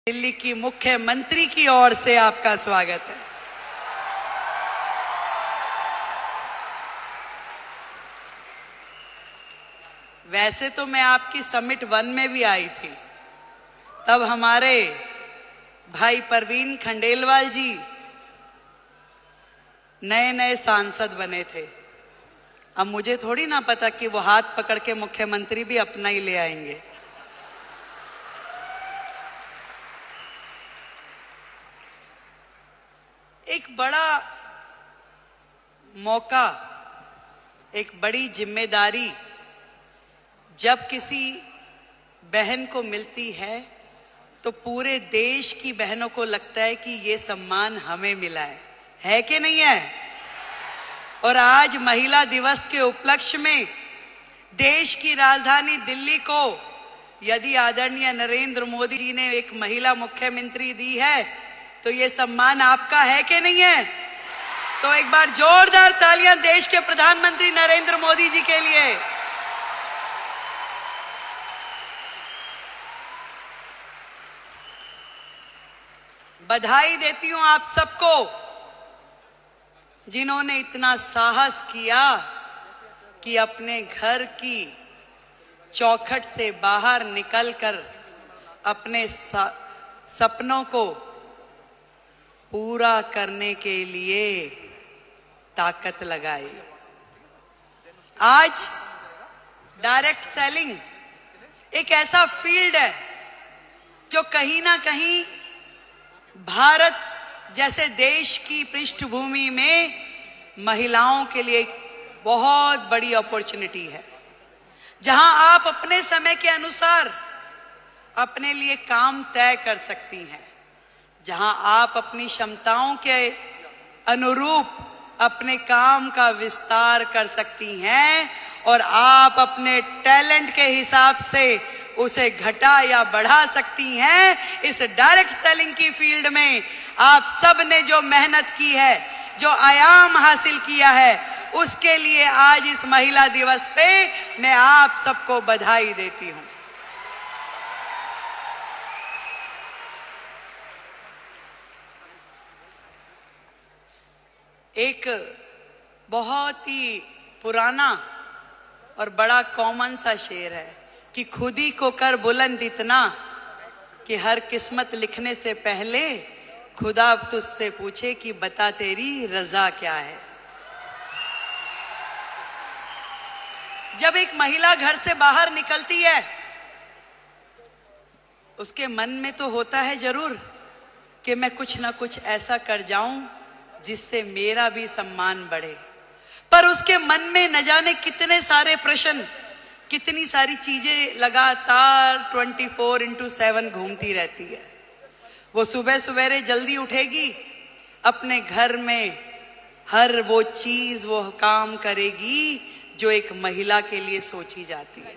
दिल्ली की मुख्यमंत्री की ओर से आपका स्वागत है। वैसे तो मैं आपकी समिट 1 में भी आई थी, तब हमारे भाई परवीन खंडेलवाल जी नए नए सांसद बने थे। अब मुझे थोड़ी ना पता कि वो हाथ पकड़ के मुख्यमंत्री भी अपना ही ले आएंगे। एक बड़ा मौका, एक बड़ी जिम्मेदारी जब किसी बहन को मिलती है तो पूरे देश की बहनों को लगता है कि ये सम्मान हमें मिला है कि नहीं है? और आज महिला दिवस के उपलक्ष्य में देश की राजधानी दिल्ली को यदि आदरणीय नरेंद्र मोदी जी ने एक महिला मुख्यमंत्री दी है तो ये सम्मान आपका है कि नहीं है? तो एक बार जोरदार तालियां देश के प्रधानमंत्री नरेंद्र मोदी जी के लिए। बधाई देती हूं आप सबको जिन्होंने इतना साहस किया कि अपने घर की चौखट से बाहर निकलकर अपने सपनों को पूरा करने के लिए ताकत लगाई। आज डायरेक्ट सेलिंग एक ऐसा फील्ड है जो कहीं ना कहीं भारत जैसे देश की पृष्ठभूमि में महिलाओं के लिए एक बहुत बड़ी अपॉर्चुनिटी है, जहां आप अपने समय के अनुसार अपने लिए काम तय कर सकती हैं, जहां आप अपनी क्षमताओं के अनुरूप अपने काम का विस्तार कर सकती हैं और आप अपने टैलेंट के हिसाब से उसे घटा या बढ़ा सकती हैं। इस डायरेक्ट सेलिंग की फील्ड में आप सब ने जो मेहनत की है, जो आयाम हासिल किया है, उसके लिए आज इस महिला दिवस पे मैं आप सबको बधाई देती हूं। एक बहुत ही पुराना और बड़ा कॉमन सा शेर है कि खुद ही को कर बुलंद इतना कि हर किस्मत लिखने से पहले खुदा तुझसे पूछे कि बता तेरी रजा क्या है। जब एक महिला घर से बाहर निकलती है उसके मन में तो होता है जरूर कि मैं कुछ ना कुछ ऐसा कर जाऊं जिससे मेरा भी सम्मान बढ़े, पर उसके मन में न जाने कितने सारे प्रश्न, कितनी सारी चीजें लगातार 24/7 घूमती रहती है। वो सुबह सवेरे जल्दी उठेगी, अपने घर में हर वो चीज, वो काम करेगी जो एक महिला के लिए सोची जाती है।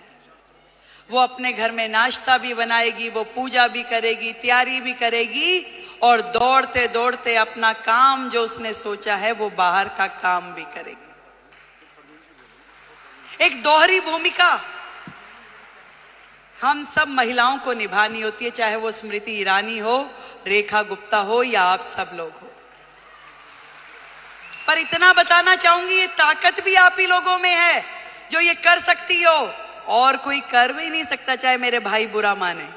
वो अपने घर में नाश्ता भी बनाएगी, वो पूजा भी करेगी, तैयारी भी करेगी और दौड़ते दौड़ते अपना काम जो उसने सोचा है वो बाहर का काम भी करेगी। एक दोहरी भूमिका हम सब महिलाओं को निभानी होती है, चाहे वो स्मृति ईरानी हो, रेखा गुप्ता हो या आप सब लोग हो। पर इतना बताना चाहूंगी, ये ताकत भी आप ही लोगों में है जो ये कर सकती हो, और कोई कर भी नहीं सकता, चाहे मेरे भाई बुरा माने।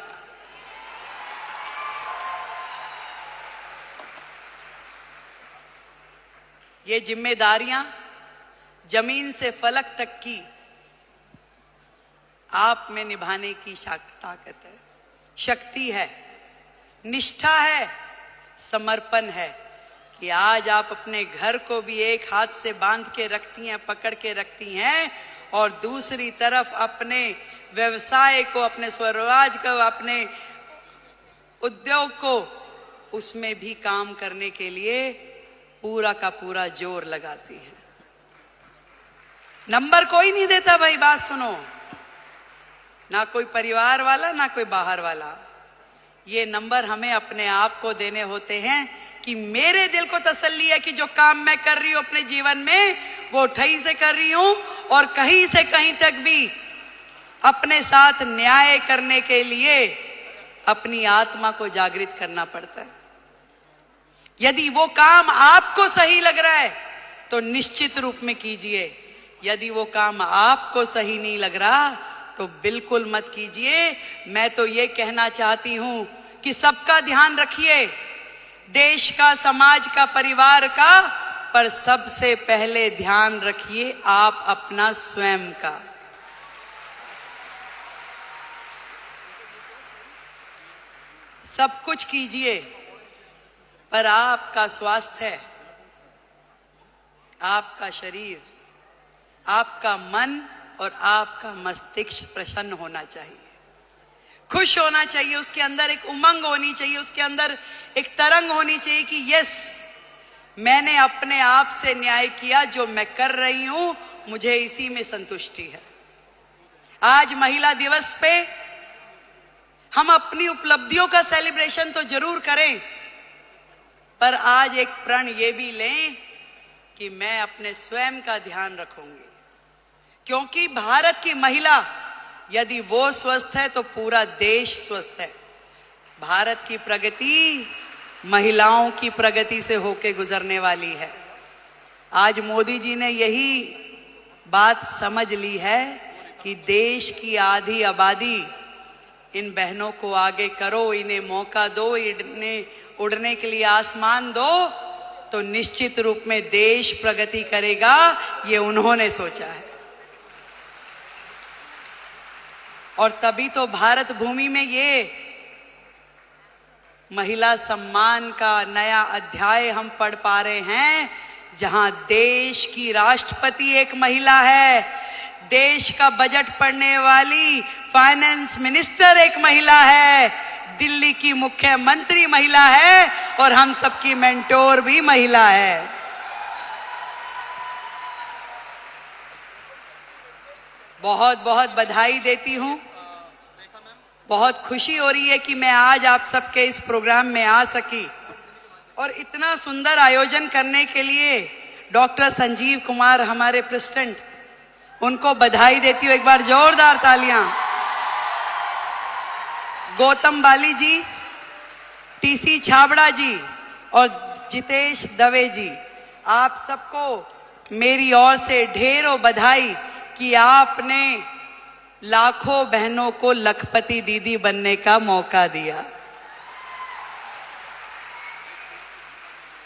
ये जिम्मेदारियां जमीन से फलक तक की आप में निभाने की ताकत है, शक्ति है, निष्ठा है, समर्पण है कि आज आप अपने घर को भी एक हाथ से बांध के रखती हैं, पकड़ के रखती हैं, और दूसरी तरफ अपने व्यवसाय को, अपने स्वरोजगार को, अपने उद्योग को, उसमें भी काम करने के लिए पूरा का पूरा जोर लगाती है। नंबर कोई नहीं देता भाई, बात सुनो, ना कोई परिवार वाला ना कोई बाहर वाला। ये नंबर हमें अपने आप को देने होते हैं कि मेरे दिल को तसल्ली है कि जो काम मैं कर रही हूं अपने जीवन में वो ठही से कर रही हूं, और कहीं से कहीं तक भी अपने साथ न्याय करने के लिए अपनी आत्मा को जागृत करना पड़ता है। यदि वो काम आपको सही लग रहा है तो निश्चित रूप में कीजिए, यदि वो काम आपको सही नहीं लग रहा तो बिल्कुल मत कीजिए। मैं तो ये कहना चाहती हूं कि सबका ध्यान रखिए, देश का, समाज का, परिवार का, पर सबसे पहले ध्यान रखिए आप अपना स्वयं का। सब कुछ कीजिए पर आपका स्वास्थ्य, आपका शरीर, आपका मन और आपका मस्तिष्क प्रसन्न होना चाहिए, खुश होना चाहिए, उसके अंदर एक उमंग होनी चाहिए, उसके अंदर एक तरंग होनी चाहिए कि यस, मैंने अपने आप से न्याय किया, जो मैं कर रही हूं मुझे इसी में संतुष्टि है। आज महिला दिवस पे हम अपनी उपलब्धियों का सेलिब्रेशन तो जरूर करें, पर आज एक प्रण ये भी लें कि मैं अपने स्वयं का ध्यान रखूंगी, क्योंकि भारत की महिला यदि वो स्वस्थ है तो पूरा देश स्वस्थ है। भारत की प्रगति महिलाओं की प्रगति से होके गुजरने वाली है। आज मोदी जी ने यही बात समझ ली है कि देश की आधी आबादी, इन बहनों को आगे करो, इन्हें मौका दो, इन्हें उड़ने के लिए आसमान दो, तो निश्चित रूप में देश प्रगति करेगा। ये उन्होंने सोचा है और तभी तो भारत भूमि में ये महिला सम्मान का नया अध्याय हम पढ़ पा रहे हैं, जहां देश की राष्ट्रपति एक महिला है, देश का बजट पढ़ने वाली फाइनेंस मिनिस्टर एक महिला है, दिल्ली की मुख्यमंत्री महिला है और हम सबकी मेंटोर भी महिला है। बहुत बहुत बधाई देती हूं, बहुत खुशी हो रही है कि मैं आज आप सबके इस प्रोग्राम में आ सकी और इतना सुंदर आयोजन करने के लिए डॉक्टर संजीव कुमार हमारे प्रेसिडेंट, उनको बधाई देती हूँ। एक बार जोरदार तालियां। गौतम बाली जी, टीसी छाबड़ा जी और जितेश दवे जी, आप सबको मेरी ओर से ढेरों बधाई कि आपने लाखों बहनों को लखपति दीदी बनने का मौका दिया।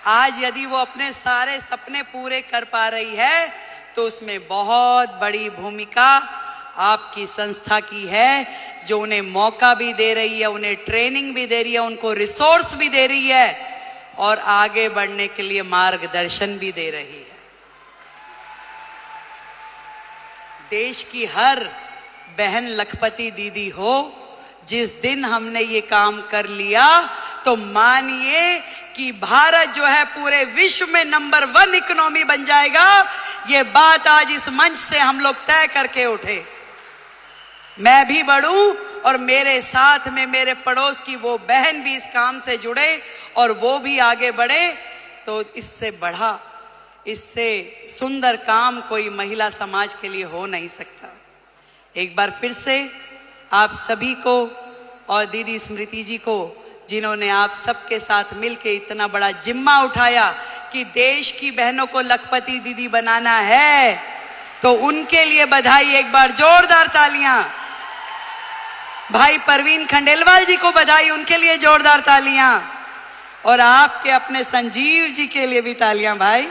आज यदि वो अपने सारे सपने पूरे कर पा रही है तो उसमें बहुत बड़ी भूमिका आपकी संस्था की है, जो उन्हें मौका भी दे रही है, उन्हें ट्रेनिंग भी दे रही है, उनको रिसोर्स भी दे रही है और आगे बढ़ने के लिए मार्गदर्शन भी दे रही है। देश की हर बहन लखपति दीदी हो। जिस दिन हमने ये काम कर लिया तो मानिए कि भारत जो है पूरे विश्व में नंबर 1 इकोनॉमी बन जाएगा। ये बात आज इस मंच से हम लोग तय करके उठे। मैं भी बढ़ूं और मेरे साथ में मेरे पड़ोस की वो बहन भी इस काम से जुड़े और वो भी आगे बढ़े, तो इससे बढ़ा, इससे सुंदर काम कोई महिला समाज के लिए हो नहीं सकता। एक बार फिर से आप सभी को और दीदी स्मृति जी को, जिन्होंने आप सबके साथ मिलकर इतना बड़ा जिम्मा उठाया कि देश की बहनों को लखपति दीदी बनाना है, तो उनके लिए बधाई। एक बार जोरदार तालियां। भाई परवीन खंडेलवाल जी को बधाई, उनके लिए जोरदार तालियां। और आपके अपने संजीव जी के लिए भी तालियां भाई।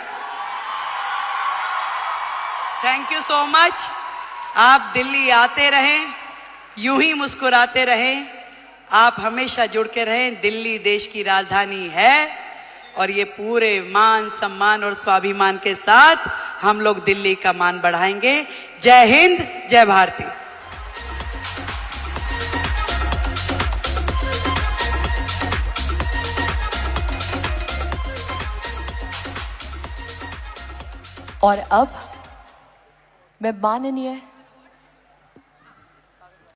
Thank you so much. आप दिल्ली आते रहें, यूं ही मुस्कुराते रहें, आप हमेशा जुड़ के रहें। दिल्ली देश की राजधानी है और ये पूरे मान सम्मान और स्वाभिमान के साथ हम लोग दिल्ली का मान बढ़ाएंगे। जय हिंद, जय भारती। और अब मैं माननीय